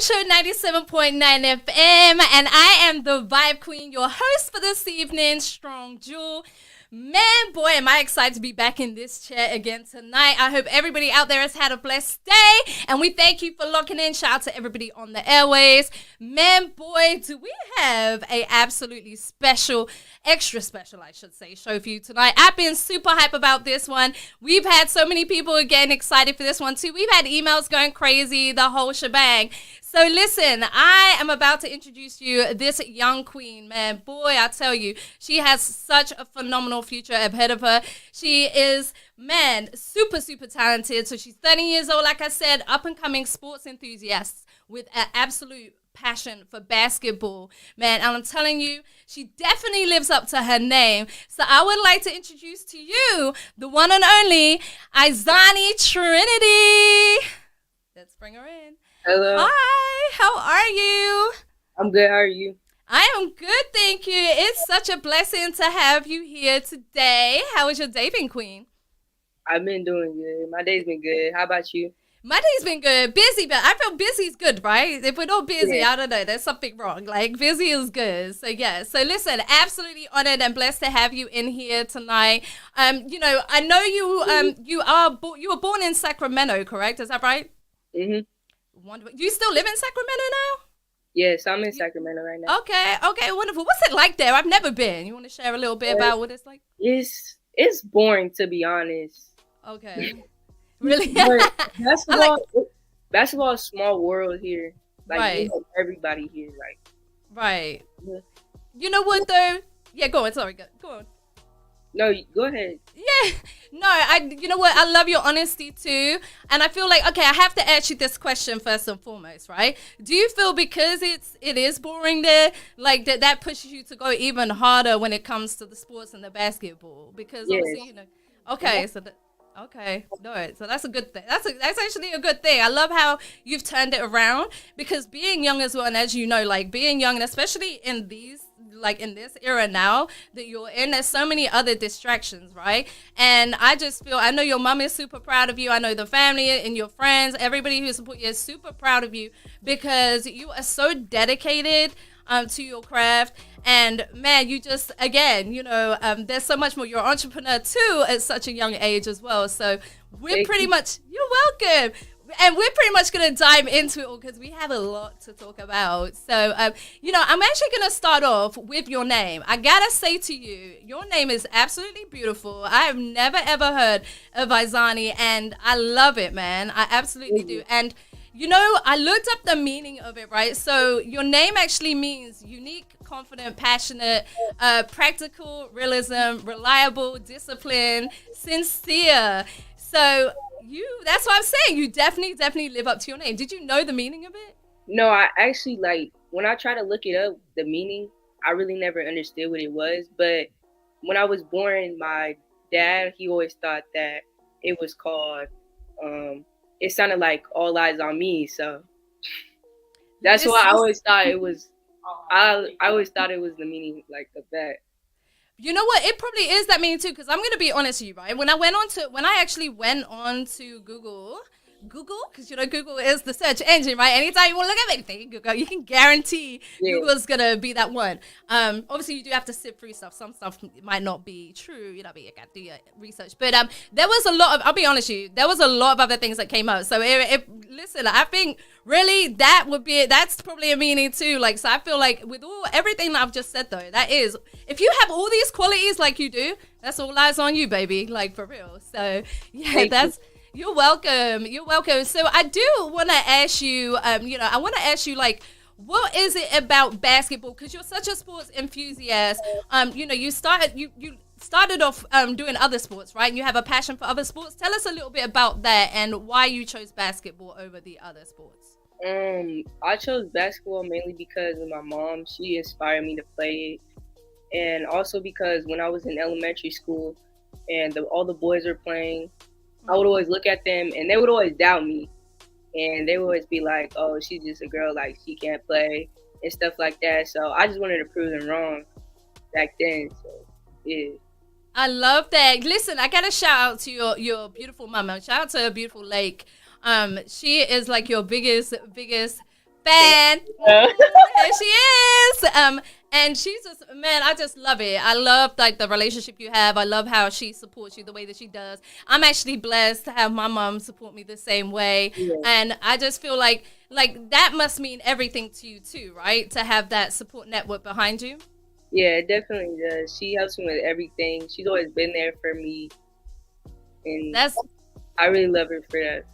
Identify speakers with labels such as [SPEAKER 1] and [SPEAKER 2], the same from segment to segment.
[SPEAKER 1] Show 97.9 FM, and I am the Vibe Queen, your host for this evening, Strong Jewel. Man, boy, am I excited to be back in this chair again tonight. I hope everybody out there has had a blessed day, and we thank you for locking in. Shout out to everybody on the airways. Man, boy, do we have a absolutely special, extra special, I should say, show for you tonight. I've been super hype about this one. We've had so many people getting excited for this one too. We've had emails going crazy, the whole shebang. So listen, I am about to introduce you this young queen, man. Boy, I tell you, she has such a phenomenal future ahead of her. She is, man, super, super talented. So she's 30 years old, like I said, up-and-coming sports enthusiast with an absolute passion for basketball, man. And I'm telling you, she definitely lives up to her name. So I would like to introduce to you the one and only IZAHNI Trinity. Let's bring her in.
[SPEAKER 2] Hello.
[SPEAKER 1] Hi, how are you?
[SPEAKER 2] I'm good. How are you?
[SPEAKER 1] I am good, thank you. It's such a blessing to have you here today. How was your day been, Queen?
[SPEAKER 2] I've been doing good. My day's been good. How about you?
[SPEAKER 1] My day's been good. Busy, but I feel busy is good, right? If we're not busy,
[SPEAKER 2] Yeah.
[SPEAKER 1] I don't know, there's something wrong. Like, busy is good. So, yeah. So, listen, absolutely honored and blessed to have you in here tonight. I know you were born in Sacramento, correct? Is that right?
[SPEAKER 2] Mm-hmm.
[SPEAKER 1] Wonderful. You still live in Sacramento now?
[SPEAKER 2] Yes, I'm in Sacramento right now.
[SPEAKER 1] Okay, wonderful. What's it like there? I've never been. You want to share a little bit about what it's like?
[SPEAKER 2] It's boring, to be honest.
[SPEAKER 1] Okay. Really?
[SPEAKER 2] But basketball is a small world here. Like,
[SPEAKER 1] Right.
[SPEAKER 2] you know everybody here. Like,
[SPEAKER 1] Right.
[SPEAKER 2] yeah.
[SPEAKER 1] You know what though? Yeah, go on. Sorry, go on.
[SPEAKER 2] No, go ahead.
[SPEAKER 1] Yeah. No, you know what? I love your honesty too. And I feel like, okay, I have to ask you this question first and foremost, right? Do you feel because it is boring there, like that pushes you to go even harder when it comes to the sports and the basketball? Because
[SPEAKER 2] Yes.
[SPEAKER 1] obviously, okay, okay, no, so that's a good thing. That's actually a good thing. I love how you've turned it around, because being young as well, and as you know, like being young, and especially in this era now that you're in, there's so many other distractions, right? And I just feel, I know your mom is super proud of you. I know the family and your friends, everybody who support you is super proud of you, because you are so dedicated to your craft. And man, you just, again, there's so much more. You're an entrepreneur too at such a young age as well. So you're welcome. And we're pretty much going to dive into it all, because we have a lot to talk about. So, I'm actually going to start off with your name. I got to say to you, your name is absolutely beautiful. I have never, ever heard of IZAHNI, and I love it, man. I absolutely do. And I looked up the meaning of it, right? So your name actually means unique, confident, passionate, practical, realism, reliable, disciplined, sincere. So that's what I'm saying. You definitely live up to your name. Did you know the meaning of it?
[SPEAKER 2] No, I actually, like, when I try to look it up, the meaning, I really never understood what it was. But when I was born, my dad, he always thought that it was called, it sounded like all eyes on me. So that's why I always thought it was, I always thought it was the meaning, like, of that.
[SPEAKER 1] You know what? It probably is that meaning too, because I'm gonna be honest with you, right? When I actually went on to Google, because Google is the search engine, right? Anytime you want to look at anything, Google, you can guarantee Google's gonna be that one. Obviously you do have to sift through stuff. Some stuff might not be true, you gotta do your research. But there was a lot of, I'll be honest with you, there was a lot of other things that came up. So listen, I think really that's probably a meaning too. Like, so I feel like with everything that I've just said though, that is, if you have all these qualities like you do, that's all eyes on you, baby. Like, for real. So yeah, you're welcome. You're welcome. So I do want to ask you, I want to ask you, like, what is it about basketball? Because you're such a sports enthusiast. You started off doing other sports, right? And you have a passion for other sports. Tell us a little bit about that and why you chose basketball over the other sports.
[SPEAKER 2] I chose basketball mainly because of my mom. She inspired me to play it. And also because when I was in elementary school and all the boys were playing, I would always look at them and they would always doubt me. And they would always be like, oh, she's just a girl, like, she can't play and stuff like that. So I just wanted to prove them wrong back then. So, yeah.
[SPEAKER 1] I love that. Listen, I got to shout out to your beautiful mama. Shout out to her beautiful Lake. She is like your biggest fan.
[SPEAKER 2] Uh,
[SPEAKER 1] Here she is. And she's just, man, I just love it. I love like the relationship you have. I love how she supports you the way that she does. I'm actually blessed to have my mom support me the same way.
[SPEAKER 2] Yeah.
[SPEAKER 1] And I just feel like that must mean everything to you too, right? To have that support network behind you.
[SPEAKER 2] Yeah, it definitely does. She helps me with everything. She's always been there for me, and I really love her for that.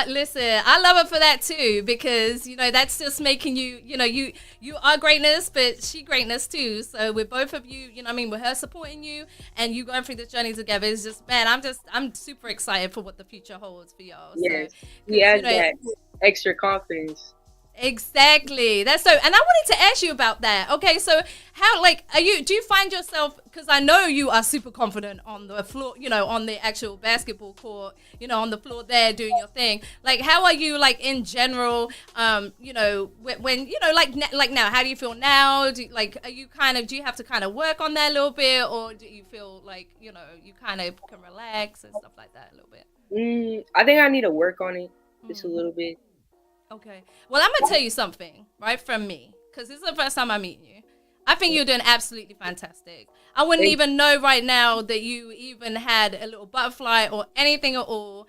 [SPEAKER 1] Listen, I love her for that too, because that's just making you, you are greatness, but she greatness too. So with both of you, with her supporting you and you going through this journey together, it's just, man, I'm super excited for what the future holds for y'all.
[SPEAKER 2] Yes,
[SPEAKER 1] So,
[SPEAKER 2] he has that extra confidence.
[SPEAKER 1] Exactly. That's so, and I wanted to ask you about that. Okay, so how, do you find yourself, because I know you are super confident on the floor, on the actual basketball court, on the floor there doing your thing. Like, how are you, like, in general, when like now, how do you feel now? Do you have to kind of work on that a little bit, or do you feel like, you kind of can relax and stuff like that a little bit?
[SPEAKER 2] I think I need to work on it just a little bit.
[SPEAKER 1] Okay. Well, I'm going to tell you something, right, from me, because this is the first time I'm meeting you. I think you're doing absolutely fantastic. I wouldn't even know right now that you even had a little butterfly or anything at all,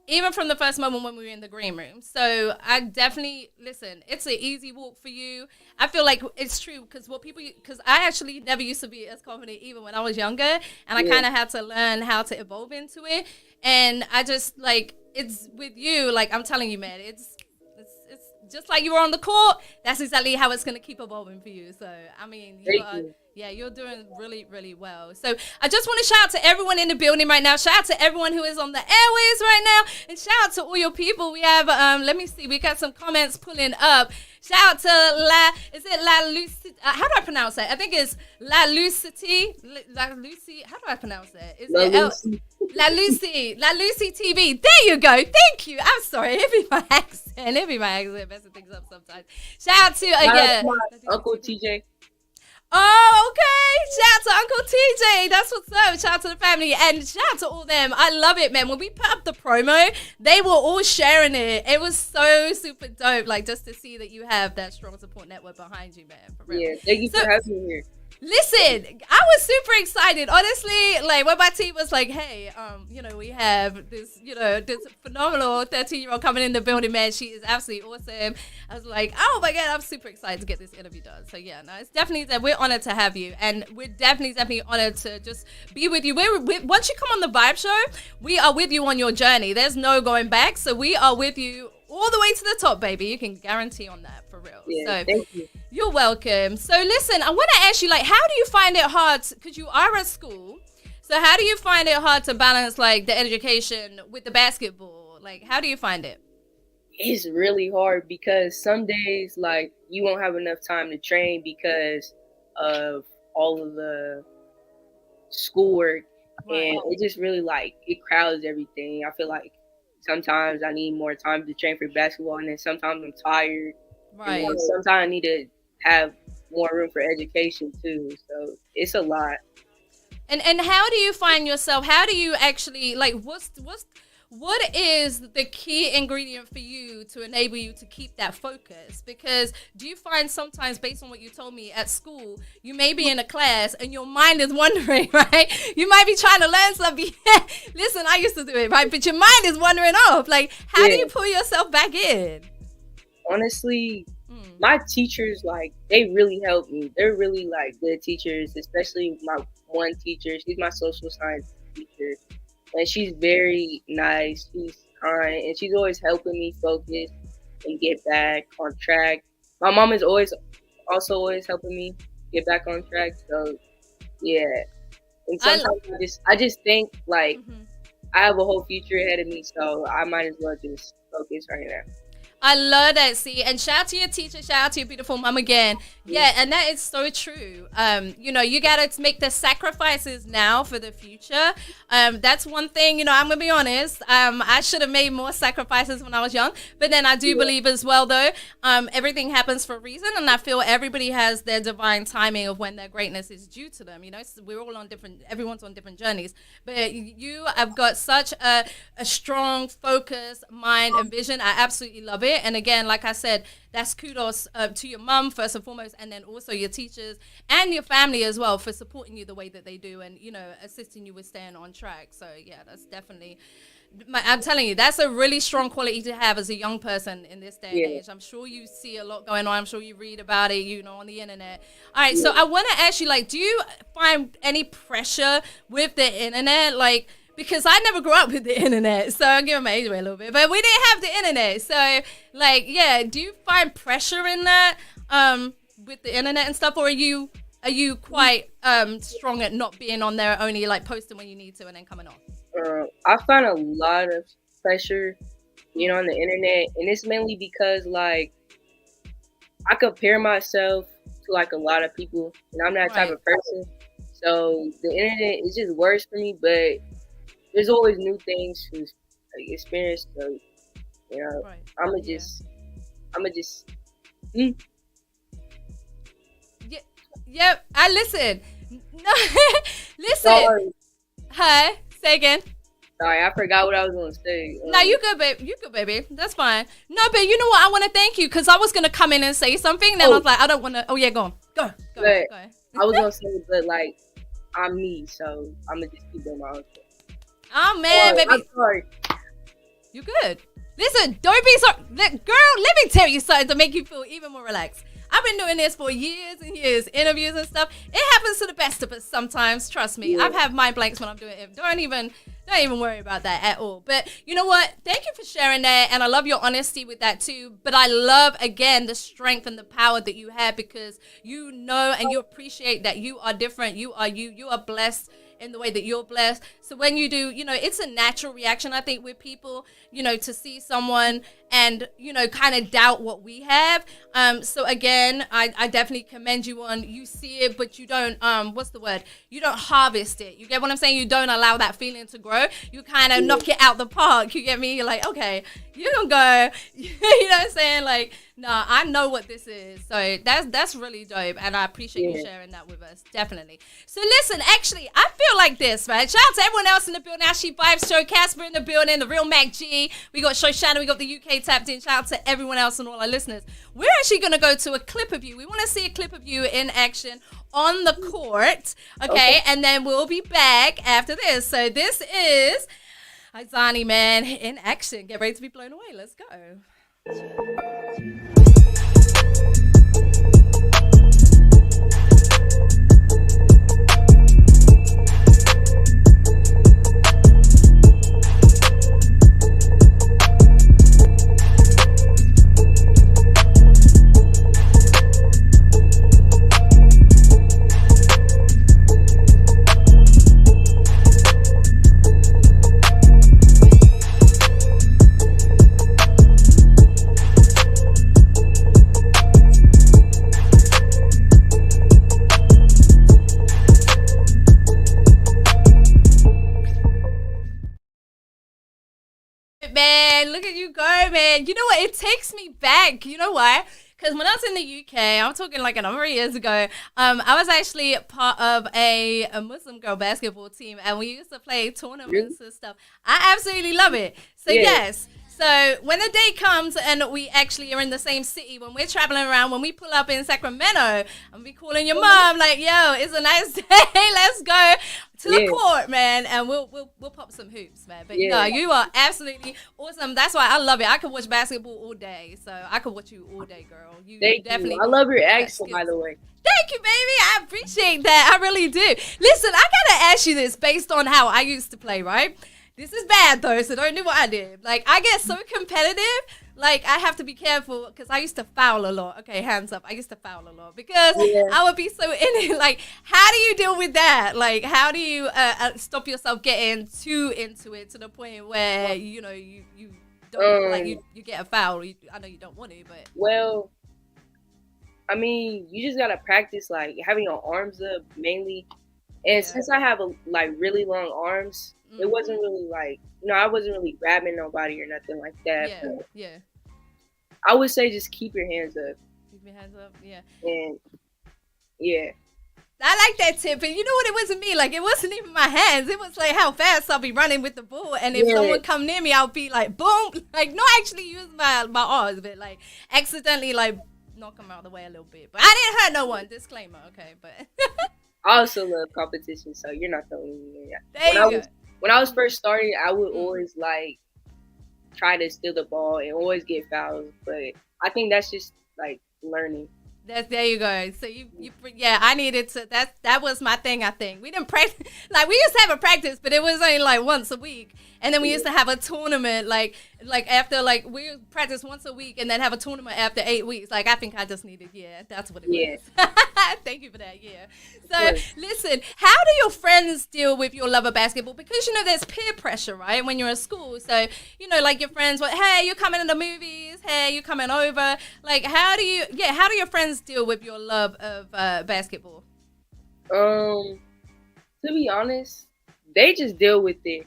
[SPEAKER 1] even from the first moment when we were in the green room. So I definitely, listen, it's an easy walk for you. I feel like it's true, because I actually never used to be as confident even when I was younger, and I kind of had to learn how to evolve into it. And I just, it's with you, I'm telling you, man, it's just like you were on the court, that's exactly how it's going to keep evolving for you. So, I mean, you're doing really, really well. So, I just want to shout out to everyone in the building right now. Shout out to everyone who is on the airways right now. And shout out to all your people. We have, let me see, we got some comments pulling up. Shout out to La Lucy? How do I pronounce that? I think it's La Lucity. La Lucy. How do I pronounce that? Is it La Lucy TV. There you go. Thank you. I'm sorry. It be my accent. Messing things up sometimes. Shout out to
[SPEAKER 2] Uncle TJ.
[SPEAKER 1] Oh, okay. Shout out to Uncle TJ. That's what's up. Shout out to the family and shout out to all them. I love it, man. When we put up the promo, they were all sharing it. It was so super dope. Just to see that you have that strong support network behind you, man. For real.
[SPEAKER 2] Yeah, thank you for having me here.
[SPEAKER 1] Listen, I was super excited. Honestly, when my team was like, hey, we have this, this phenomenal 13-year-old coming in the building, man. She is absolutely awesome. I was like, oh my God, I'm super excited to get this interview done. So yeah, no, it's definitely that we're honored to have you. And we're definitely honored to just be with you. Once you come on the Vibe Show, we are with you on your journey. There's no going back. So we are with you all the way to the top, baby. You can guarantee on that, for real.
[SPEAKER 2] Yeah,
[SPEAKER 1] so
[SPEAKER 2] thank you.
[SPEAKER 1] You're welcome. So listen, I want to ask you, how do you find it hard, because you are at school, so how do you find it hard to balance, the education with the basketball? How do you find it?
[SPEAKER 2] It's really hard, because some days, you won't have enough time to train because of all of the schoolwork,
[SPEAKER 1] right.
[SPEAKER 2] And it just really, it crowds everything. I feel like sometimes I need more time to train for basketball, and then sometimes I'm tired.
[SPEAKER 1] Right.
[SPEAKER 2] And sometimes I need to have more room for education too. So it's a lot.
[SPEAKER 1] And how do you find yourself? How do you actually what is the key ingredient for you to enable you to keep that focus? Because do you find sometimes, based on what you told me at school, you may be in a class and your mind is wandering, right? You might be trying to learn something. Listen, I used to do it, right? But your mind is wandering off. How do you pull yourself back in?
[SPEAKER 2] Honestly, my teachers, they really helped me. They're really, good teachers, especially my one teacher. She's my social science teacher. And she's very nice. She's kind. And she's always helping me focus and get back on track. My mom is always helping me get back on track. So, yeah. And sometimes I just think, I have a whole future ahead of me. So, I might as well just focus right now.
[SPEAKER 1] I love that. See, and shout out to your teacher, shout out to your beautiful mom again. Yeah, and that is so true. You gotta make the sacrifices now for the future. That's one thing. I'm gonna be honest. I should have made more sacrifices when I was young, but then I do believe as well, though, everything happens for a reason, and I feel everybody has their divine timing of when their greatness is due to them. So we're all on everyone's on different journeys, but you have got such a strong focus, mind, and vision. I absolutely love it. it. And again, like I said, that's kudos to your mom first and foremost, and then also your teachers and your family as well for supporting you the way that they do, and assisting you with staying on track. So yeah, that's definitely. I'm telling you, that's a really strong quality to have as a young person in this day and age. I'm sure you see a lot going on. I'm sure you read about it, on the internet. All right, so I want to ask you, like, do you find any pressure with the internet? Like, because I never grew up with the internet, so I'll give my age away a little bit, but we didn't have the internet. So, like, yeah, do you find pressure in that with the internet and stuff, or are you quite strong at not being on there, only like posting when you need to and then coming off?
[SPEAKER 2] I find a lot of pressure, on the internet, and it's mainly because like I compare myself to like a lot of people, and I'm that type of person. So the internet is just worse for me, but there's always new things to experience. So I'ma just.
[SPEAKER 1] Yeah, I listen. No, listen.
[SPEAKER 2] Sorry.
[SPEAKER 1] Hi, say again.
[SPEAKER 2] Sorry, I forgot what I was gonna say.
[SPEAKER 1] No, you good, babe. You good, baby. That's fine. No, but you know what? I want to thank you because I was gonna come in and say something. Then I was like, I don't want to. Oh yeah, go on. Go.
[SPEAKER 2] I was gonna say, but like, I'm me, so I'm gonna just keep doing my own thing.
[SPEAKER 1] Oh man, baby.
[SPEAKER 2] I'm sorry.
[SPEAKER 1] You good? Listen, don't be sorry, girl. Let me tell you something to make you feel even more relaxed. I've been doing this for years and years, interviews and stuff. It happens to the best of us sometimes. Trust me. I've had mind blanks when I'm doing it. Don't even worry about that at all. But you know what? Thank you for sharing that, and I love your honesty with that too. But I love again the strength and the power that you have because you know and you appreciate that you are different. You are you. You are blessed in the way that you're blessed. So when you do, it's a natural reaction, I think, with people, to see someone and, kind of doubt what we have. So again, I definitely commend you on, you see it, but you don't, what's the word? You don't harvest it. You get what I'm saying? You don't allow that feeling to grow. You kind of knock it out the park. You get me? You're like, okay, you don't go, you know what I'm saying? Like, no, I know what this is. So that's really dope. And I appreciate you sharing that with us. Definitely. So listen, actually, I feel like this, right? Shout out to everyone else in the building. Ashley Vibes Show, Casper in the building, the real Mac G. We got Shoshana, we got the UK tapped in. Shout out to everyone else and all our listeners. We're actually going to go to a clip of you. We want to see a clip of you in action on the court. Okay. And then we'll be back after this. So this is IZAHNI, man, in action. Get ready to be blown away. Let's go. Man, look at you go, man. You know what? It takes me back. You know why? Because when I was in the UK, I'm talking like a number of years ago, I was actually part of a Muslim girl basketball team, and we used to play tournaments and stuff. I absolutely love it. So yes. So when the day comes and we actually are in the same city, when we're traveling around, when we pull up in Sacramento, I'm be calling your mom like, "Yo, it's a nice day. Let's go to the court, man, and we'll pop some hoops, man." But no, you are absolutely awesome. That's why I love it. I could watch basketball all day, so I could watch you all day, girl. You definitely.
[SPEAKER 2] I love your accent, by the way.
[SPEAKER 1] Thank you, baby. I appreciate that. I really do. Listen, I gotta ask you this based on how I used to play, right? This is bad though, so don't do what I did. Like, I get so competitive, like I have to be careful because I used to foul a lot. Okay, hands up. I used to foul a lot because I would be so in it. Like, how do you deal with that? Like, how do you stop yourself getting too into it to the point where you don't like you get a foul? I know you don't want to, but
[SPEAKER 2] well, I mean, you just gotta practice like having your arms up mainly. And since I have really long arms, it wasn't really like, I wasn't really grabbing nobody or nothing like that.
[SPEAKER 1] Yeah.
[SPEAKER 2] I would say just keep your hands up.
[SPEAKER 1] Keep your hands up, yeah.
[SPEAKER 2] And yeah.
[SPEAKER 1] I like that tip. And you know what it was to me? Like, it wasn't even my hands. It was like how fast I'll be running with the ball. And if someone come near me, I'll be like, boom. Like, not actually use my arms, but like accidentally like knock them out of the way a little bit. But I didn't hurt no one. Disclaimer, okay? But
[SPEAKER 2] I also love competition, so you're not the only one.
[SPEAKER 1] there you go.
[SPEAKER 2] When I was first starting, I would always like try to steal the ball and always get fouls. But I think that's just like learning.
[SPEAKER 1] There you go. So yeah, I needed to. That was my thing. I think we didn't practice. Like, we used to have a practice, but it was only like once a week. And then we used to have a tournament, like after like we practice once a week, and then have a tournament after 8 weeks. Like, I think I just needed. Yeah, that's what it was. Thank you for that. Yeah. So listen, how do your friends deal with your love of basketball? Because there's peer pressure, right? When you're in school, so like your friends, hey, you're coming to the movies. Hey, you're coming over. Like, how do your friends deal with your love of basketball?
[SPEAKER 2] To be honest, they just deal with it.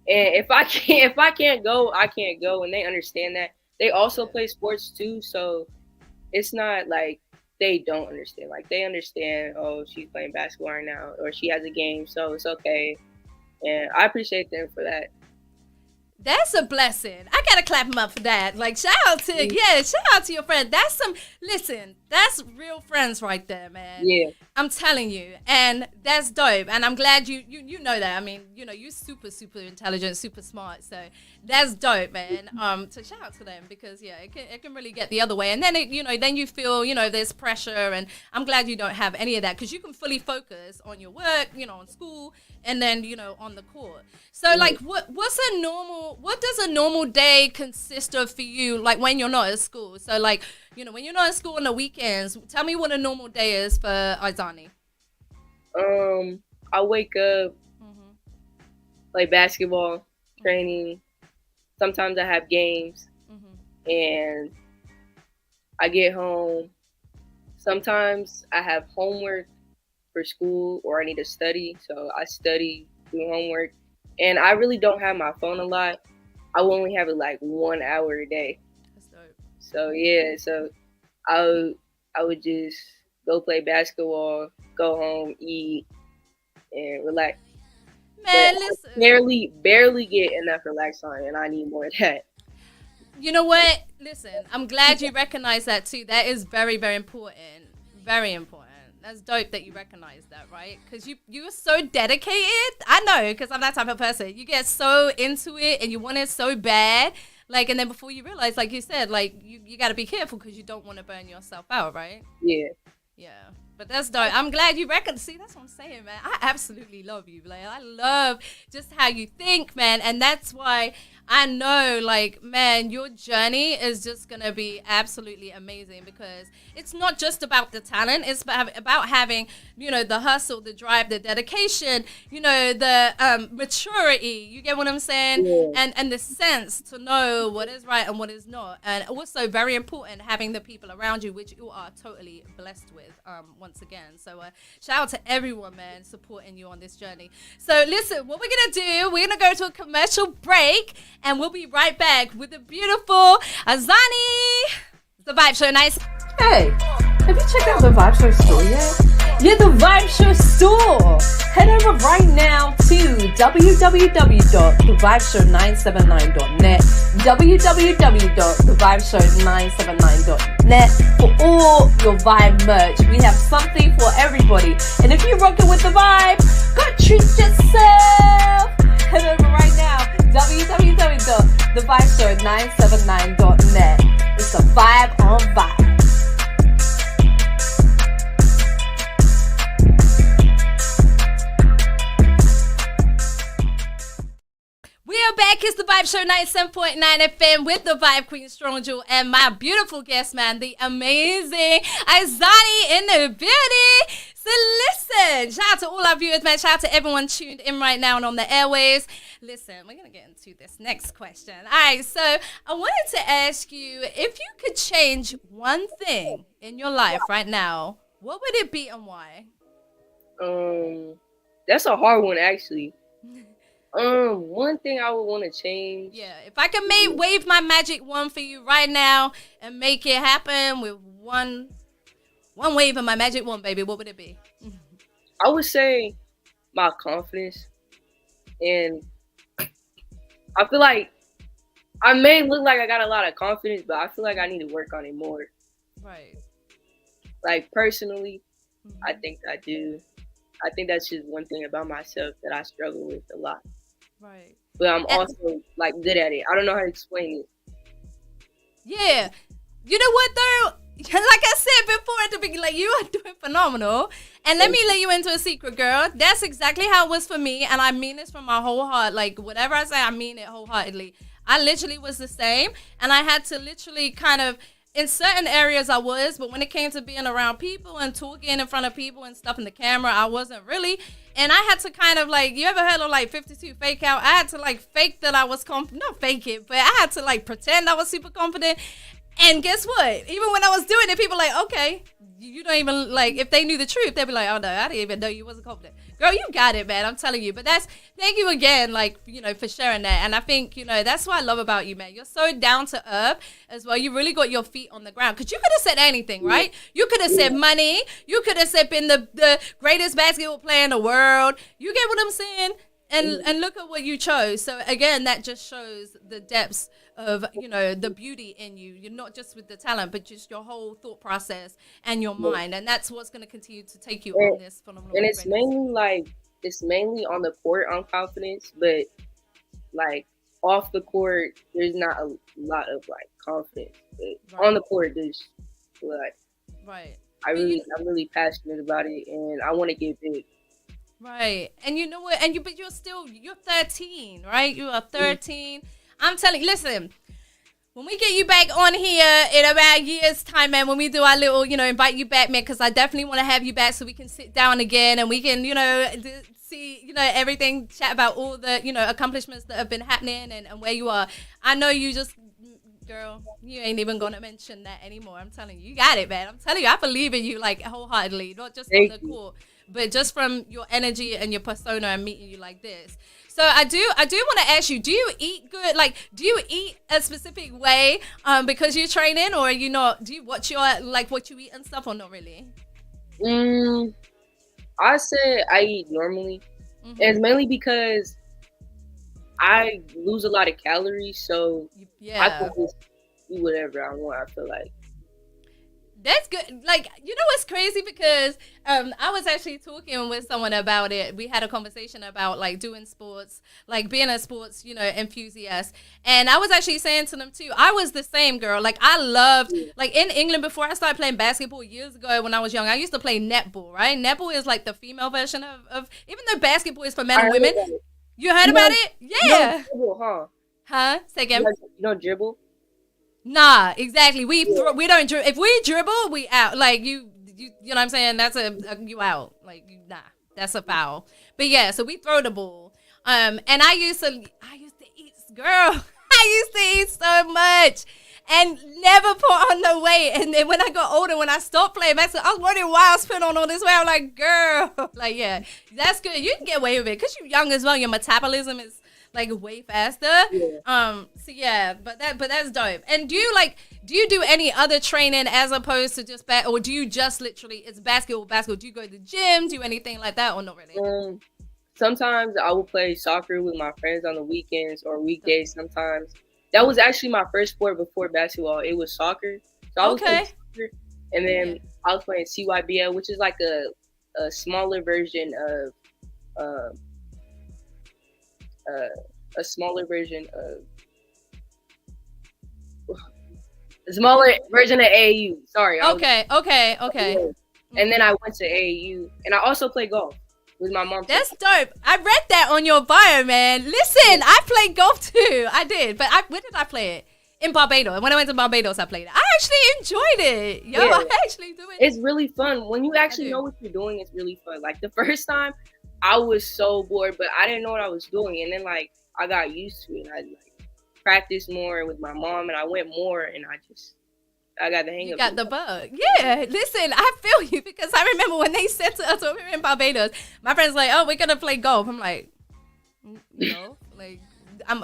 [SPEAKER 2] And if I can't go, I can't go, and they understand that. They also play sports too, so it's not like they don't understand. Like, they understand, oh, she's playing basketball right now, or she has a game, so it's okay. And I appreciate them for that.
[SPEAKER 1] That's a blessing. I gotta clap him up for that. Like, shout out to your friend. That's real friends right there, man. Yeah. I'm telling you. And that's dope. And I'm glad you know that. I mean, you're super, super intelligent, super smart. So that's dope, man. So shout out to them, because it can really get the other way. And then then you feel, there's pressure, and I'm glad you don't have any of that, because you can fully focus on your work, on school, and then on the court. So like, what does a normal day consist of for you, like when you're not at school? So like, when you're not at school on the weekends, tell me what a normal day is for IZAHNI.
[SPEAKER 2] I wake up, play basketball, training. Sometimes I have games, and I get home. Sometimes I have homework for school, or I need to study, so I study, do homework. And I really don't have my phone a lot. I will only have it like 1 hour a day.
[SPEAKER 1] That's dope.
[SPEAKER 2] So yeah, I would just go play basketball, go home, eat, and relax.
[SPEAKER 1] Man,
[SPEAKER 2] but
[SPEAKER 1] listen.
[SPEAKER 2] barely get enough relax time, and I need more of that.
[SPEAKER 1] You know what? Listen, I'm glad you recognize that too. That is very, very important. Very important. That's dope that you recognize that, right? Because you are so dedicated. I know, because I'm that type of person. You get so into it, and you want it so bad. Like, and then before you realize, like you said, like, you got to be careful, because you don't want to burn yourself out, right?
[SPEAKER 2] Yeah.
[SPEAKER 1] Yeah. But that's dope. I'm glad you reckon. See, that's what I'm saying, man. I absolutely love you, Blair. I love just how you think, man. And that's why I know, like, man, your journey is just going to be absolutely amazing, because it's not just about the talent. It's about having, the hustle, the drive, the dedication, the maturity. You get what I'm saying? Yeah. And the sense to know what is right and what is not. And also very important, having the people around you, which you are totally blessed with, once again. So shout out to everyone, man, supporting you on this journey. So listen, what we're going to do, we're going to go to a commercial break, and we'll be right back with the beautiful IZAHNI. The Vibe Show, nice.
[SPEAKER 3] Hey, have you checked out the Vibe Show store yet? Yeah, the Vibe Show store. Head over right now to www.thevibeshow979.net, www.thevibeshow979.net for all your Vibe merch. We have something for everybody. And if you're rocking with the Vibe, go treat yourself. Head over right now, www.thevibeshow979.net. It's a vibe on vibe.
[SPEAKER 1] We are back. It's the Vibe Show 97.9 FM with the Vibe Queen Strong Jewel and my beautiful guest, man, the amazing IZAHNI in the beauty. So listen, shout out to all our viewers, man. Shout out to everyone tuned in right now and on the airways. Listen, we're going to get into this next question. All right, so I wanted to ask you, if you could change one thing in your life right now, what would it be and why?
[SPEAKER 2] That's a hard one, actually. One thing I would want to change.
[SPEAKER 1] Yeah, if I could wave my magic wand for you right now and make it happen with one wave of my magic wand, baby, what would it be?
[SPEAKER 2] I would say my confidence, and I feel like I may look like I got a lot of confidence, but I feel like I need to work on it more.
[SPEAKER 1] Right.
[SPEAKER 2] Like personally, I think I do. I think that's just one thing about myself that I struggle with a lot.
[SPEAKER 1] Right.
[SPEAKER 2] But I'm also like good at it. I don't know how to explain it.
[SPEAKER 1] Yeah. You know what though? Like I said before at the beginning, like, you are doing phenomenal. And let me let you into a secret, girl. That's exactly how it was for me. And I mean this from my whole heart. Like, whatever I say, I mean it wholeheartedly. I literally was the same. And I had to literally kind of, in certain areas I was, but when it came to being around people and talking in front of people and stuff in the camera, I wasn't really. And I had to kind of like, you ever heard of like 52 fake out? I had to like fake that I was confident, not fake it, but I had to like pretend I was super confident. And guess what? Even when I was doing it, people like, okay, you don't even like, if they knew the truth, they'd be like, oh no, I didn't even know you wasn't confident. Girl, you got it, man. I'm telling you. But thank you again, like, you know, for sharing that. And I think, you know, that's what I love about you, man. You're so down to earth as well. You really got your feet on the ground. Because you could have said anything, right? You could have said money. You could have said been the greatest basketball player in the world. You get what I'm saying? And look at what you chose. So again, that just shows the depths of, you know, the beauty in you. You're not just with the talent, but just your whole thought process and your mind. And that's what's going to continue to take you on this phenomenal.
[SPEAKER 2] And it's mainly on the court on confidence, but like off the court, there's not a lot of like confidence. But on the court, there's like, I'm really passionate about it, and I want to get big.
[SPEAKER 1] Right. And you know what? But you're 13, right? You are 13. I'm telling you, listen, when we get you back on here in about a year's time, man, when we do our little, you know, invite you back, man, because I definitely want to have you back so we can sit down again and we can, you know, see, you know, everything, chat about all the, you know, accomplishments that have been happening and where you are. I know you just, girl, you ain't even going to mention that anymore. I'm telling you, you got it, man. I'm telling you, I believe in you, like, wholeheartedly, not just on the court, but just from your energy and your persona and meeting you like this. So I do want to ask you, do you eat good? Like, do you eat a specific way because you're training, or are you not? Do you watch your, like, what you eat and stuff, or not really?
[SPEAKER 2] I say I eat normally. And it's mainly because I lose a lot of calories, so I can just do whatever I want, I feel like.
[SPEAKER 1] That's good. Like, you know what's crazy? Because I was actually talking with someone about it. We had a conversation about like doing sports, like being a sports, you know, enthusiast. And I was actually saying to them too, I was the same, girl. Like, I loved, like, in England before I started playing basketball years ago when I was young, I used to play netball, right? Netball is like the female version of even though basketball is for men and women. You heard about it? Yeah.
[SPEAKER 2] You don't dribble,
[SPEAKER 1] huh? Say again.
[SPEAKER 2] You don't dribble?
[SPEAKER 1] Nah, exactly. We don't if we dribble, we out. Like, you know what I'm saying? That's you out. Like, nah, that's a foul. But yeah, so we throw the ball. And I used to eat, girl. I used to eat so much and never put on no weight. And then when I got older, when I stopped playing basketball, I was wondering why I was putting on all this weight. I'm like, girl, like, yeah, that's good. You can get away with it because you're young as well. Your metabolism is like way faster. So yeah, but that's dope. And do you do any other training as opposed to just or do you just literally, it's basketball? Do you go to the gym, do anything like that, or not really?
[SPEAKER 2] Sometimes I will play soccer with my friends on the weekends or weekdays sometimes. That was actually my first sport before basketball. It was soccer. So I was playing soccer, and then I was playing CYBL, which is like a smaller version of a smaller version of AAU. Sorry.
[SPEAKER 1] Okay.
[SPEAKER 2] And then I went to AAU, and I also play golf with my mom.
[SPEAKER 1] That's dope. I read that on your bio, man. Listen, I played golf too. I did, but where did I play it? In Barbados. When I went to Barbados, I played it. I actually enjoyed it. I actually do it.
[SPEAKER 2] It's really fun. When you actually know what you're doing, it's really fun. Like, the first time, I was so bored, but I didn't know what I was doing. And then, like, I got used to it. I, like, practiced more with my mom, and I went more, and I got the hang of it. You
[SPEAKER 1] got the bug. Yeah. Listen, I feel you, because I remember when they said to us when we were in Barbados, my friend's like, oh, we're going to play golf. I'm like, no. Like,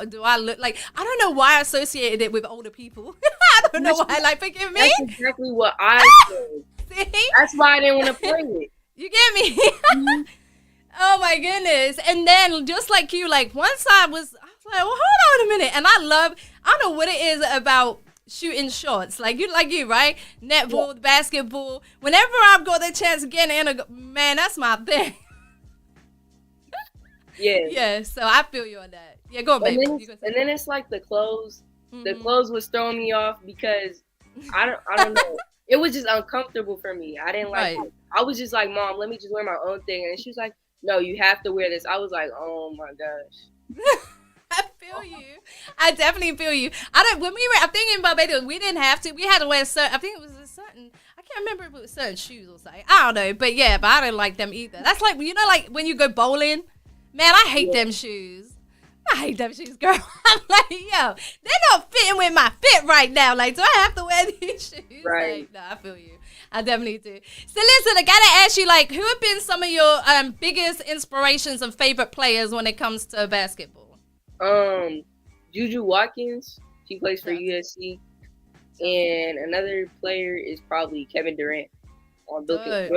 [SPEAKER 1] do I look like, I don't know why I associated it with older people. I don't know why. Like, forgive me.
[SPEAKER 2] That's exactly what I did.
[SPEAKER 1] See?
[SPEAKER 2] That's why I didn't want to play it.
[SPEAKER 1] You get me?
[SPEAKER 2] Mhm.
[SPEAKER 1] Oh my goodness. And then just like you, like once I was like, well, hold on a minute. And I don't know what it is about shooting shots. Like you, right? Netball, basketball. Whenever I've got the chance to get in, man, that's my thing.
[SPEAKER 2] Yeah.
[SPEAKER 1] Yeah, so I feel you on that. Yeah, go on, baby.
[SPEAKER 2] And then it's like the clothes. The
[SPEAKER 1] Mhm.
[SPEAKER 2] clothes was throwing me off because I don't know. It was just uncomfortable for me. I didn't like
[SPEAKER 1] Right.
[SPEAKER 2] it. I was just like, Mom, let me just wear my own thing. And she was like, no, you have to wear this. I was like, oh my gosh.
[SPEAKER 1] I feel you. I definitely feel you. I'm thinking about baby, we didn't have to. We had to wear certain, I think it was a certain, I can't remember if it was certain shoes or something. I don't know. But yeah, but I didn't like them either. That's like, you know, like when you go bowling, man, I hate them shoes. I hate them shoes, girl. I'm like, yo, they're not fitting with my fit right now. Like, do I have to wear these shoes?
[SPEAKER 2] Right.
[SPEAKER 1] Like, no, I feel you. I definitely do. So listen, I gotta ask you, like, who have been some of your biggest inspirations and favorite players when it comes to basketball?
[SPEAKER 2] Juju Watkins, she plays for
[SPEAKER 1] Yeah.
[SPEAKER 2] USC, and another player is probably Kevin Durant on
[SPEAKER 1] Good.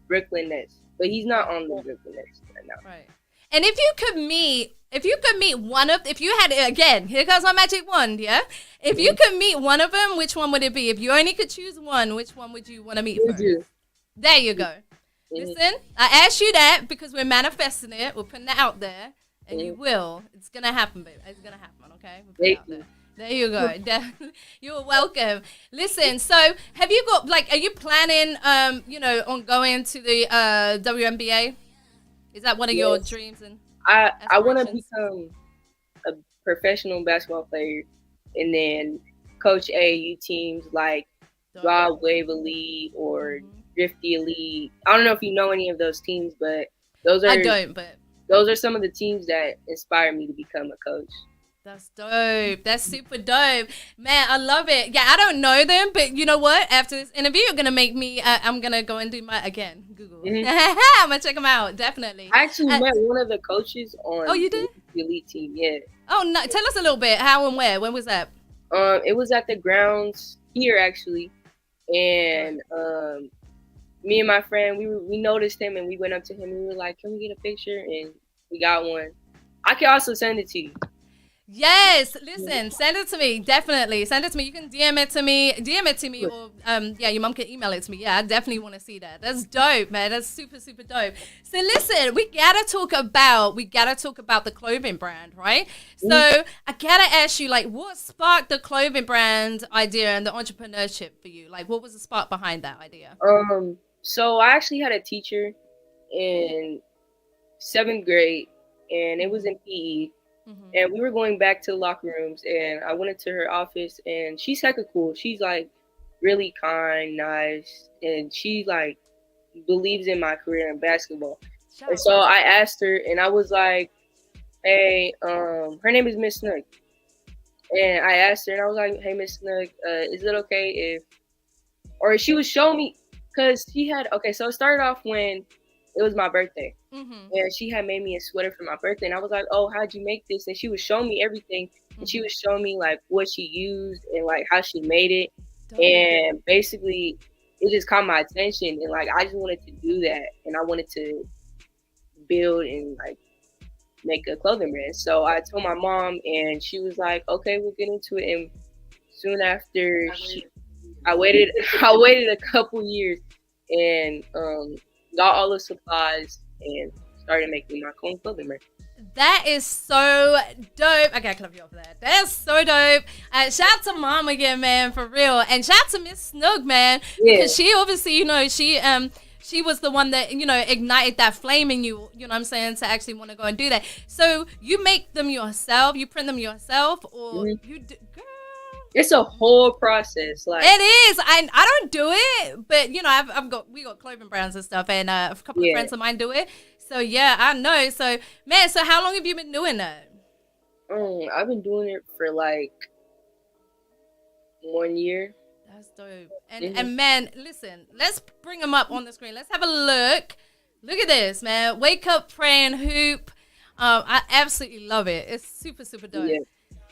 [SPEAKER 2] Brooklyn Nets, but he's not on the Brooklyn Nets right now.
[SPEAKER 1] Right. And if you could meet if you had, again, here comes my magic wand, yeah? If you could meet one of them, which one would it be? If you only could choose one, which one would you want to meet first?
[SPEAKER 2] Juju.
[SPEAKER 1] There you go. Listen, I asked you that because we're manifesting it. We're putting it out there. And you will. It's going to happen, baby. It's going to happen, okay? We'll put it out there. There you go. You're welcome. Listen, so have you got, like, are you planning, on going to the WNBA? Is that one of your dreams? And
[SPEAKER 2] I want to
[SPEAKER 1] aspirations?
[SPEAKER 2] become a professional basketball player and then coach AAU teams like Rod Wave Elite or Drifty Elite. I don't know if you know any of those teams, but
[SPEAKER 1] I don't, but
[SPEAKER 2] those are some of the teams that inspired me to become a coach.
[SPEAKER 1] that's dope. That's super dope. Man, I love it. Yeah, I don't know them, but you know what? After this interview, you're going to make me, I'm going to go and do Google.
[SPEAKER 2] Mhm.
[SPEAKER 1] I'm going to check them out, definitely.
[SPEAKER 2] I actually met one of the coaches on
[SPEAKER 1] Oh, you did?
[SPEAKER 2] the Elite team, yeah.
[SPEAKER 1] Oh, no, tell us a little bit. How and where? When was that?
[SPEAKER 2] It was at the grounds here, actually. And me and my friend, we noticed him and we went up to him and we were like, can we get a picture? And we got one. I can also send it to you.
[SPEAKER 1] Yes, listen, send it to me. Definitely. Send it to me. You can DM it to me, or your mom can email it to me. Yeah, I definitely want to see that. That's dope, man. That's super, super dope. So listen, we gotta talk about the clothing brand, right? So I gotta ask you, like, what sparked the clothing brand idea and the entrepreneurship for you? Like, what was the spark behind that idea?
[SPEAKER 2] So I actually had a teacher in 7th grade and it was in PE. And we were going back to the locker rooms and I went into her office and she's hecka cool. She's like really kind, nice, and she like believes in my career in basketball. And so I asked her and I was like, hey, her name is Miss Snook. And I asked her and I was like, hey, Miss Snook, is it okay or she was showing me, because so it started off when it was my birthday. And she had made me a sweater for my birthday. And I was like, oh, how'd you make this? And she was showing me everything. And she was showing me like what she used and like how she made it. And basically it just caught my attention. And like, I just wanted to do that. And I wanted to build and like make a clothing brand. So I told my mom and she was like, okay, we'll get into it. And soon after I waited a couple years and got all the supplies and started making my own clothing brand.
[SPEAKER 1] That is so dope. Okay, I clap you up for that. That's so dope. Shout out to Mom again, man, for real. And shout out to Miss Snug, man.
[SPEAKER 2] Yeah.
[SPEAKER 1] Because she obviously, she was the one that, ignited that flame in you, you know what I'm saying, to actually want to go and do that. So you make them yourself, you print them yourself, or you do, girl.
[SPEAKER 2] It's a whole process. Like
[SPEAKER 1] it is. I don't do it, but we got clothing brands and stuff, and a couple of friends of mine do it. So yeah, I know. So man, so how long have you been doing that?
[SPEAKER 2] I've been doing it for like 1 year.
[SPEAKER 1] That's dope. And man, listen, let's bring them up on the screen. Let's have a look. Look at this, man. Wake Up, Pray, and Hoop. I absolutely love it. It's super, super dope. Yeah.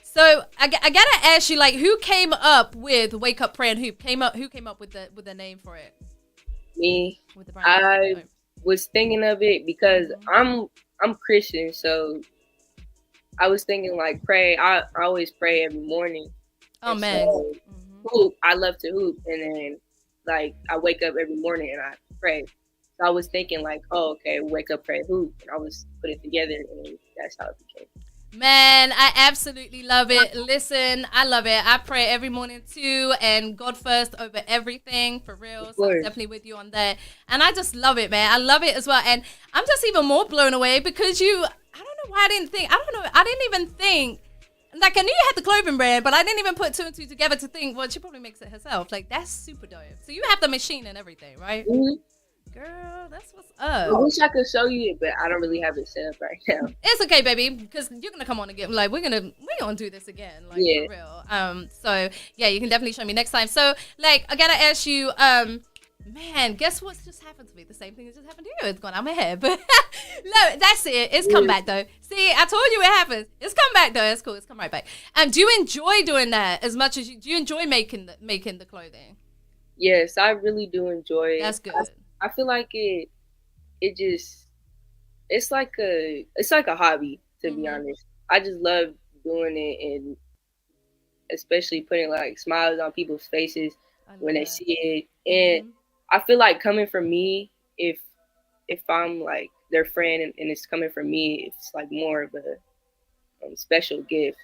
[SPEAKER 1] So I gotta ask you, like, who came up with Wake Up, Pray, and Hoop? Who came up with the name for it?
[SPEAKER 2] Me.
[SPEAKER 1] With the brand.
[SPEAKER 2] was thinking of it because I'm Christian, so I was thinking like pray. I always pray every morning.
[SPEAKER 1] Oh
[SPEAKER 2] And
[SPEAKER 1] man.
[SPEAKER 2] so hoop, I love to hoop, and then like I wake up every morning and I pray. So I was thinking like, oh, okay, wake up, pray, hoop, and I was put it together, and that's how it became.
[SPEAKER 1] Man, I absolutely love it. Listen, I love it. I pray every morning too, and God first over everything, for real. So I'm definitely with you on that. And I just love it, man. I love it as well. And I'm just even more blown away because I don't know why I didn't even think, like, I knew you had the clothing brand, but I didn't even put two and two together to think, well, she probably makes it herself. Like, that's super dope. So you have the machine and everything, right?
[SPEAKER 2] Mm-hmm.
[SPEAKER 1] Girl, that's what's up.
[SPEAKER 2] I wish I could show you it, but I don't really have it set up right now.
[SPEAKER 1] It's okay, baby, because you're gonna come on again. Like, we're gonna do this again, like,
[SPEAKER 2] yeah.
[SPEAKER 1] for real. So yeah, you can definitely show me next time. So, like, I gotta ask you, man, guess what's just happened to me? The same thing that just happened to you. It's gone out my head, but no, that's it. It's come back though. See, I told you it happens. It's come back though. It's cool. It's come right back. Do you enjoy doing that as much as do you enjoy making the clothing?
[SPEAKER 2] Yes, I really do enjoy it.
[SPEAKER 1] That's good.
[SPEAKER 2] I feel like it's like a hobby, to be honest. I just love doing it, and especially putting like smiles on people's faces when they see it. And I feel like coming from me, if I'm like their friend and it's coming from me, it's like more of a special gift.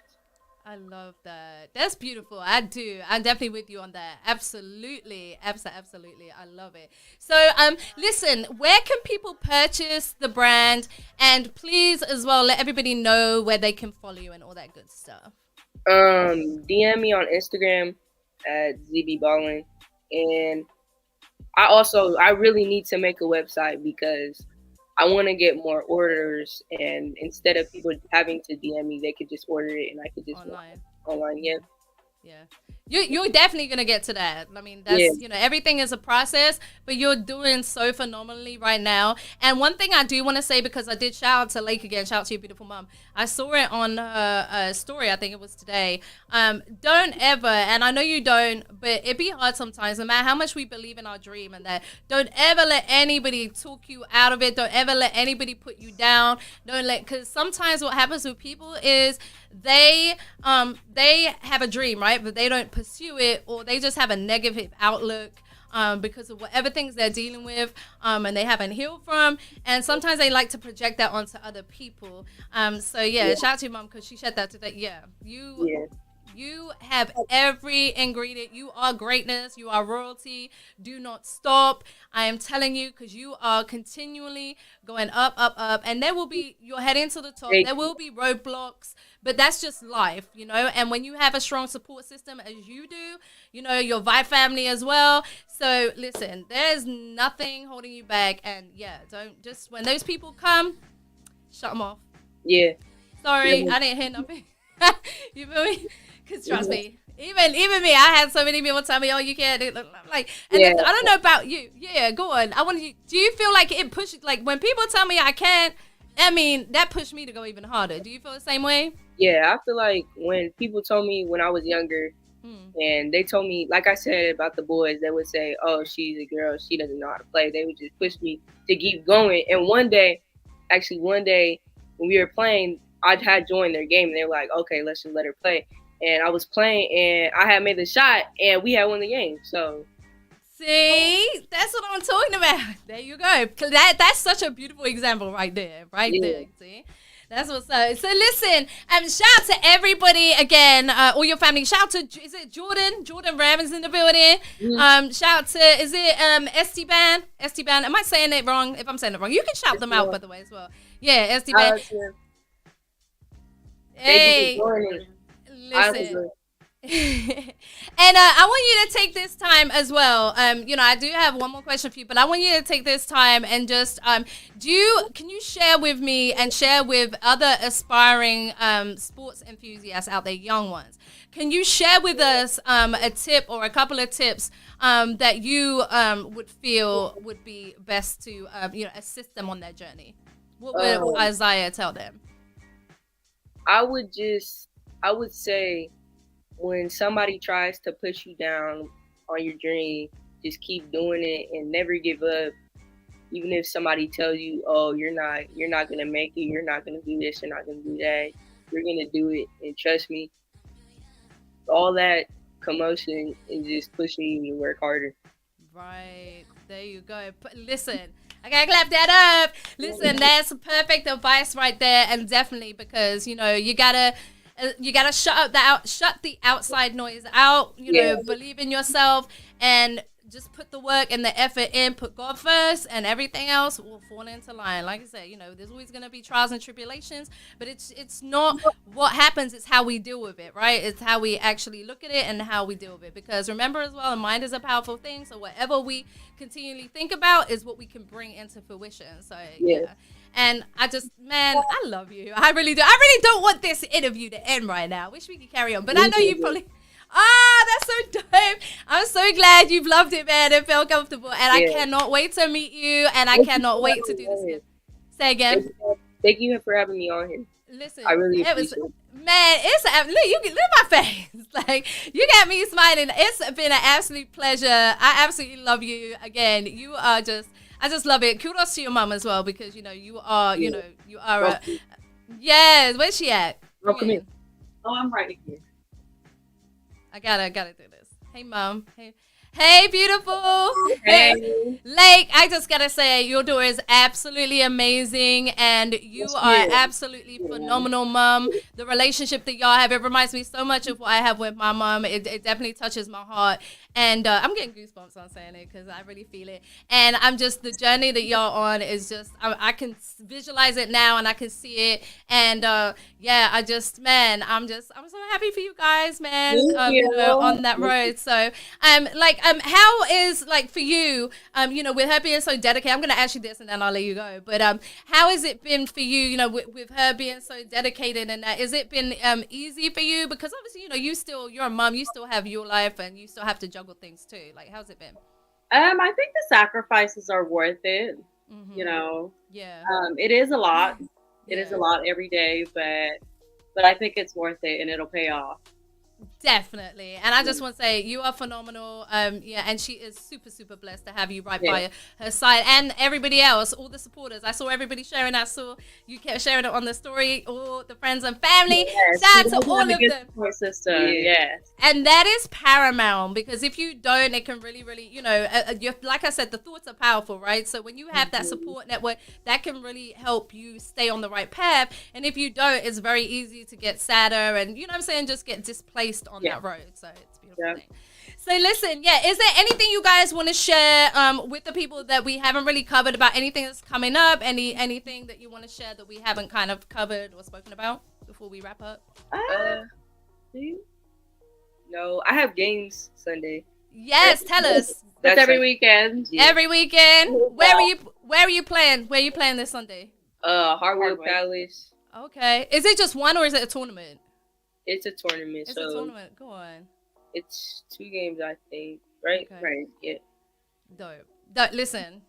[SPEAKER 1] I love that. That's beautiful. I'm definitely with you on that. Absolutely. Absolutely. I love it. So, listen, where can people purchase the brand? And please as well, let everybody know where they can follow you and all that good stuff.
[SPEAKER 2] DM me on Instagram at ZBBallin. And I really need to make a website because I want to get more orders, and instead of people having to DM me, they could just order it, and I could just online. Yeah.
[SPEAKER 1] You're definitely gonna get to that. I mean, that's everything is a process, but you're doing so phenomenally right now. And one thing I do want to say, because I did shout out to Lake again, shout out to your beautiful mom. I saw it on her story. I think it was today. Don't ever, and I know you don't, but it'd be hard sometimes, no matter how much we believe in our dream and that. Don't ever let anybody talk you out of it. Don't ever let anybody put you down. Because sometimes what happens with people is they have a dream, right? But they don't pursue it, or they just have a negative outlook because of whatever things they're dealing with and they haven't healed from. And sometimes they like to project that onto other people. So shout out to your mom, because she said that today. You have every ingredient. You are greatness. You are royalty. Do not stop. I am telling you, because you are continually going up, up, up. And you're heading to the top. There will be roadblocks, but that's just life, And when you have a strong support system, as you do, your Vibe family as well. So listen, there's nothing holding you back. And don't just, when those people come, shut them off.
[SPEAKER 2] Yeah.
[SPEAKER 1] Sorry, I didn't hear nothing. You feel me? Because trust me, even me, I had so many people tell me, "Oh, you can't do it." Like, and I don't know about you. Yeah, go on. I want you. Do you feel like it pushes? Like when people tell me I can't, I mean that pushed me to go even harder. Do you feel the same way?
[SPEAKER 2] Yeah, I feel like when people told me when I was younger, and they told me, like I said about the boys, they would say, "Oh, she's a girl. She doesn't know how to play." They would just push me to keep going. And one day when we were playing, I had joined their game, and they were like, "Okay, let's just let her play." And I was playing, and I had made the shot, and we had won the game. So,
[SPEAKER 1] see, that's what I'm talking about. There you go. That's such a beautiful example right there. There. See, that's what's up. So listen, shout out to everybody again, all your family. Shout out to, is it Jordan? Jordan Raven's in the building. Shout out to, is it Esteban? Am I saying it wrong? If I'm saying it wrong, you can shout them out, by the way, as well. Yeah, Esteban. Hey. Listen. And I want you to take this time as well. I do have one more question for you, but I want you to take this time and just can you share with me and share with other aspiring sports enthusiasts out there, young ones? Can you share with us a tip or a couple of tips that you would feel would be best to assist them on their journey? What would Isaiah tell them?
[SPEAKER 2] I would say, when somebody tries to push you down on your dream, just keep doing it and never give up. even if somebody tells you, "Oh, you're not gonna make it. You're not gonna do this. You're not gonna do that. You're gonna do it." And trust me, all that commotion is just pushing you to work harder.
[SPEAKER 1] Right. There you go. Listen, I gotta clap that up. Listen, that's perfect advice right there, and definitely because you gotta shut the outside noise out. Believe in yourself and just put the work and the effort in. Put God first, and everything else will fall into line. Like I said, there's always gonna be trials and tribulations, but it's not what happens. It's how we deal with it, right? It's how we actually look at it and how we deal with it. Because remember as well, the mind is a powerful thing. So whatever we continually think about is what we can bring into fruition. So yeah. And I love you. I really do. I really don't want this interview to end right now. I wish we could carry on, but I know you probably. That's so dope. I'm so glad you've loved it, man, and felt comfortable. And I cannot wait to meet you, and I cannot wait to do this again. Say again.
[SPEAKER 2] Thank you for having me on here.
[SPEAKER 1] Listen,
[SPEAKER 2] I really appreciate it.
[SPEAKER 1] Man, look at my face. Like, you got me smiling. It's been an absolute pleasure. I absolutely love you. Again, you are just, I just love it. Kudos to your mom as well, because, you are, you are yes, where's she at?
[SPEAKER 2] Welcome in.
[SPEAKER 3] Oh, I'm right here.
[SPEAKER 1] I gotta do this. Hey, Mom. Hey, beautiful.
[SPEAKER 2] Hey.
[SPEAKER 1] Lake, I just gotta say, your daughter is absolutely amazing, and you are absolutely phenomenal, Mom. The relationship that y'all have, it reminds me so much of what I have with my mom. It definitely touches my heart, and I'm getting goosebumps on saying it because I really feel it. And I'm just, the journey that y'all on is just, I can visualize it now, and I can see it, and I'm so happy for you guys, man. On that road. So, how is, like, for you, with her being so dedicated, I'm going to ask you this and then I'll let you go. But how has it been for you, with her being so dedicated, and that, has it been easy for you? Because obviously, you're a mom, you still have your life and you still have to juggle things too. Like, how's it been?
[SPEAKER 3] I think the sacrifices are worth it.
[SPEAKER 1] Mm-hmm.
[SPEAKER 3] Yeah. It is a lot. It is a lot every day, but I think it's worth it and it'll pay off.
[SPEAKER 1] Definitely. And I just want to say, you are phenomenal. And she is super, super blessed to have you right by her side, and everybody else, all the supporters. I saw everybody sharing. I saw you kept sharing it on the story, all the friends and family. Shout out to all of them.
[SPEAKER 3] Support system. Yes.
[SPEAKER 1] And that is paramount, because if you don't, it can really, really, like I said, the thoughts are powerful, right? So when you have that support network, that can really help you stay on the right path. And if you don't, it's very easy to get sadder and, just get displaced on that road. So it's a beautiful thing. So listen, is there anything you guys want to share with the people that we haven't really covered about anything that's coming up? Anything that you want to share that we haven't kind of covered or spoken about before we wrap up?
[SPEAKER 2] Do you? No, I have games Sunday.
[SPEAKER 1] Yes, tell us.
[SPEAKER 3] That's every weekend.
[SPEAKER 1] Yeah. Every weekend. Where are you playing? Where are you playing this Sunday?
[SPEAKER 2] Hardwood Palace.
[SPEAKER 1] Okay. Is it just one or is it a tournament?
[SPEAKER 2] It's a tournament.
[SPEAKER 1] It's a tournament. Go on.
[SPEAKER 2] It's 2 games, I think. Right?
[SPEAKER 1] Okay.
[SPEAKER 2] Right. Yeah.
[SPEAKER 1] Dope. Listen.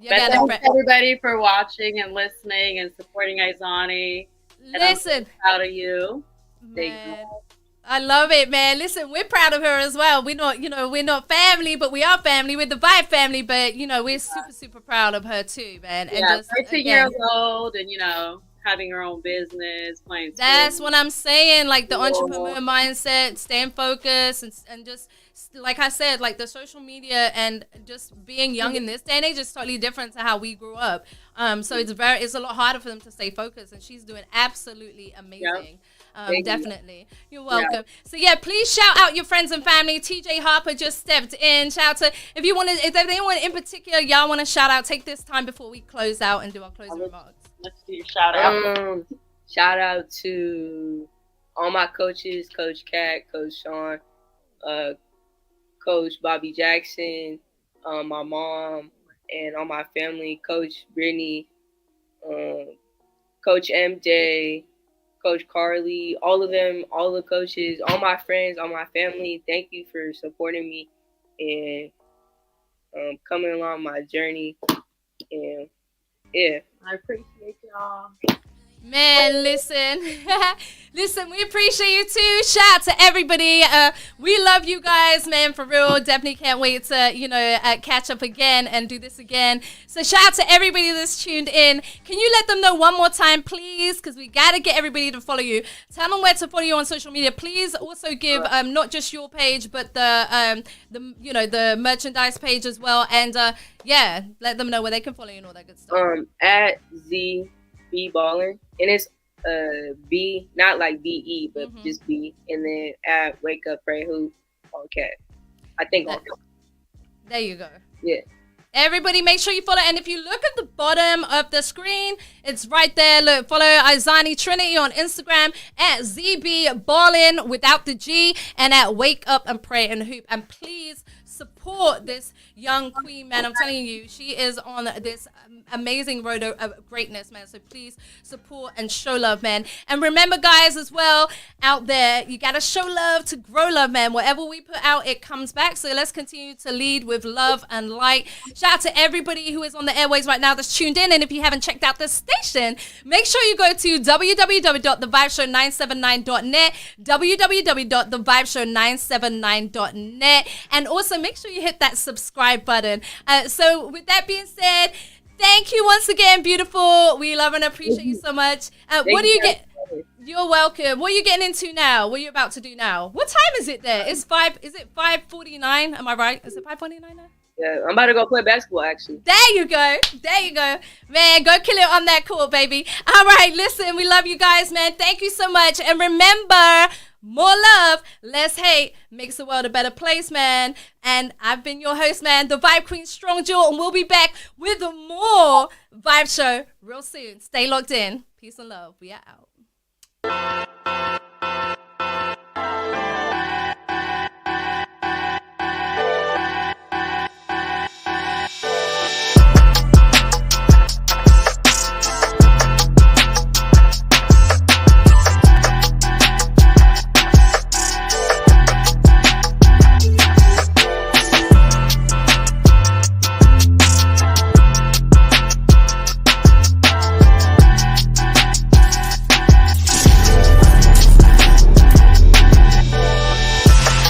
[SPEAKER 3] Thanks everybody for watching and listening and supporting IZAHNI.
[SPEAKER 1] Listen.
[SPEAKER 3] And I'm proud of you.
[SPEAKER 1] Man, I love it, man. Listen, we're proud of her as well. We're not family, but we are family. We're the Vibe family, but we're super, super proud of her too, man. And
[SPEAKER 3] yeah, 13 years old, and having her own business, playing sports.
[SPEAKER 1] That's what I'm saying. Like the entrepreneur mindset, staying focused, and just like I said, like the social media and just being young in this day and age is totally different to how we grew up. So it's a lot harder for them to stay focused, and she's doing absolutely amazing. Definitely. You're welcome. So please shout out your friends and family. TJ Harper just stepped in. Shout out to, if there's anyone in particular y'all want to shout out, take this time before we close out and do our closing remarks.
[SPEAKER 3] Let's do your shout out.
[SPEAKER 2] Shout out to all my coaches, Coach Kat, Coach Sean, Coach Bobby Jackson, my mom, and all my family, Coach Brittany, Coach MJ, Coach Carly, all of them, all the coaches, all my friends, all my family. Thank you for supporting me and coming along my journey. And I appreciate y'all.
[SPEAKER 1] Man, listen. Listen, we appreciate you too. Shout out to everybody. We love you guys, man, for real. Definitely can't wait to, catch up again and do this again. So shout out to everybody that's tuned in. Can you let them know one more time, please? Because we got to get everybody to follow you. Tell them where to follow you on social media. Please also give not just your page, but the merchandise page as well. And let them know where they can follow you and all that good stuff.
[SPEAKER 2] At ZB Ballin, and it's B, not like BE, but just B, and then at Wake Up Pray Hoop, all cap. I think all cap.
[SPEAKER 1] There you go.
[SPEAKER 2] Yeah.
[SPEAKER 1] Everybody, make sure you follow. And if you look at the bottom of the screen, it's right there. Look, follow IZAHNI Trinity on Instagram at ZB Ballin without the G, and at Wake Up and Pray and Hoop. And please support this young queen, man. I'm telling you, she is on this amazing road of greatness, man. So please support and show love, man. And remember, guys, as well, out there, you got to show love to grow love, man. Whatever we put out, it comes back. So let's continue to lead with love and light. Shout out to everybody who is on the airways right now that's tuned in. And if you haven't checked out this station, make sure you go to www.thevibeshow979.net, www.thevibeshow979.net, and also make sure you hit that subscribe button. So with that being said, thank you once again, beautiful. We love and appreciate you so much. What do you get? You're welcome. What are you getting into now? What are you about to do now? What time is it there? Is it 5:49? Am I right? Is it 5:49 now?
[SPEAKER 2] Yeah, I'm about to go play basketball, actually.
[SPEAKER 1] There you go. Man, go kill it on that court, baby. All right, listen, we love you guys, man. Thank you so much. And remember, more love, less hate makes the world a better place, man. And I've been your host, man, the Vibe Queen Strong Jewel, and we'll be back with more Vibe Show real soon. Stay locked in. Peace and love. We are out.